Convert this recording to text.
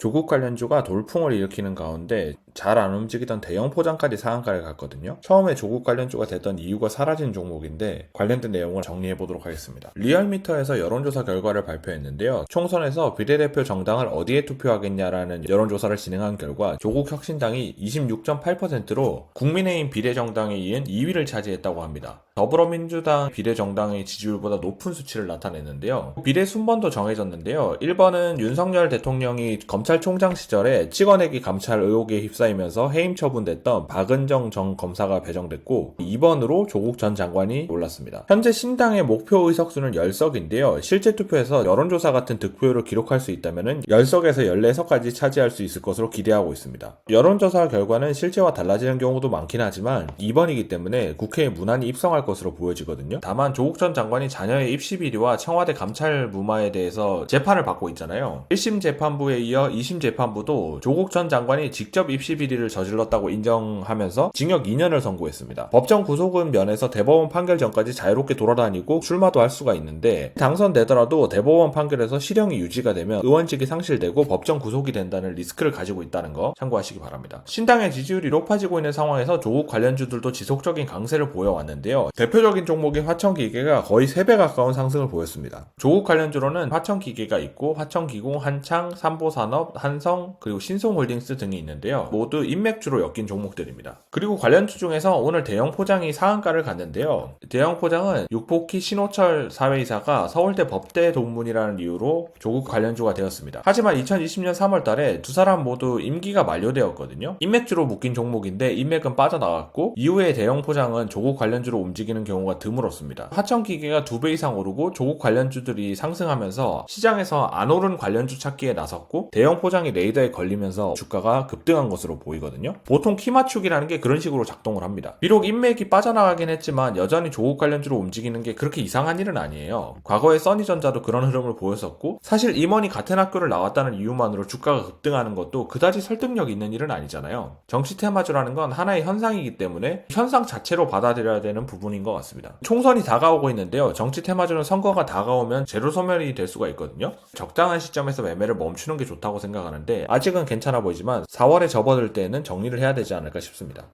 조국 관련주가 돌풍을 일으키는 가운데 잘 안 움직이던 대형 포장까지 상한가를 갔거든요. 처음에 조국 관련주가 됐던 이유가 사라진 종목인데 관련된 내용을 정리해 보도록 하겠습니다. 리얼미터에서 여론조사 결과를 발표했는데요. 총선에서 비례대표 정당을 어디에 투표하겠냐라는 여론조사를 진행한 결과 조국 혁신당이 26.8%로 국민의힘 비례정당에 이은 2위를 차지했다고 합니다. 더불어민주당 비례정당의 지지율보다 높은 수치를 나타냈는데요. 비례 순번도 정해졌는데요. 1번은 윤석열 대통령이 검찰총장 시절에 찍어내기 감찰 의혹에 휩싸이면서 해임 처분됐던 박은정 전 검사가 배정됐고 2번으로 조국 전 장관이 올랐습니다. 현재 신당의 목표 의석수는 10석인데요. 실제 투표에서 여론조사 같은 득표율을 기록할 수 있다면 10석에서 14석까지 차지할 수 있을 것으로 기대하고 있습니다. 여론조사 결과는 실제와 달라지는 경우도 많긴 하지만 2번이기 때문에 국회에 무난히 입성할 것으로 보여지거든요. 다만 조국 전 장관이 자녀의 입시 비리와 청와대 감찰 무마에 대해서 재판을 받고 있잖아요. 1심 재판부에 이어 2심 재판부도 조국 전 장관이 직접 입시 비리를 저질렀다고 인정하면서 징역 2년을 선고했습니다. 법정 구속은 면에서 대법원 판결 전까지 자유롭게 돌아다니고 출마도 할 수가 있는데 당선되더라도 대법원 판결에서 실형이 유지가 되면 의원직이 상실되고 법정 구속이 된다는 리스크를 가지고 있다는 거 참고하시기 바랍니다. 신당의 지지율이 높아지고 있는 상황에서 조국 관련주들도 지속적인 강세를 보여왔는데요. 대표적인 종목인 화천기계가 거의 3배 가까운 상승을 보였습니다. 조국 관련주로는 화천기계가 있고 화천기공, 한창, 삼보산업, 한성, 그리고 신송홀딩스 등이 있는데요. 모두 인맥주로 엮인 종목들입니다. 그리고 관련주 중에서 오늘 대형 포장이 상한가를 갔는데요. 대형 포장은 육포키 신호철 사회이사가 서울대 법대 동문이라는 이유로 조국 관련주가 되었습니다. 하지만 2020년 3월 달에 두 사람 모두 임기가 만료되었거든요. 인맥주로 묶인 종목인데 인맥은 빠져나갔고 이후에 대형 포장은 조국 관련주로 움직이는 경우가 드물었습니다. 화천기계가 2배 이상 오르고 조국 관련주들이 상승하면서 시장에서 안 오른 관련주 찾기에 나섰고 대형 포장이 레이더에 걸리면서 주가가 급등한 것으로 보이거든요. 보통 키 맞추기라는 게 그런 식으로 작동을 합니다. 비록 인맥이 빠져나가긴 했지만 여전히 조국 관련주로 움직이는 게 그렇게 이상한 일은 아니에요. 과거에 써니전자도 그런 흐름을 보였었고 사실 임원이 같은 학교를 나왔다는 이유만으로 주가가 급등하는 것도 그다지 설득력 있는 일은 아니잖아요. 정치 테마주라는 건 하나의 현상이기 때문에 현상 자체로 받아들여야 되는 부분인 것 같습니다. 총선이 다가오고 있는데요. 정치 테마주는 선거가 다가오면 제로 소멸이 될 수가 있거든요. 적당한 시점에서 매매를 멈추는 게 좋다고 생각하는데 아직은 괜찮아 보이지만 4월에 접어들 때는 정리를 해야 되지 않을까 싶습니다.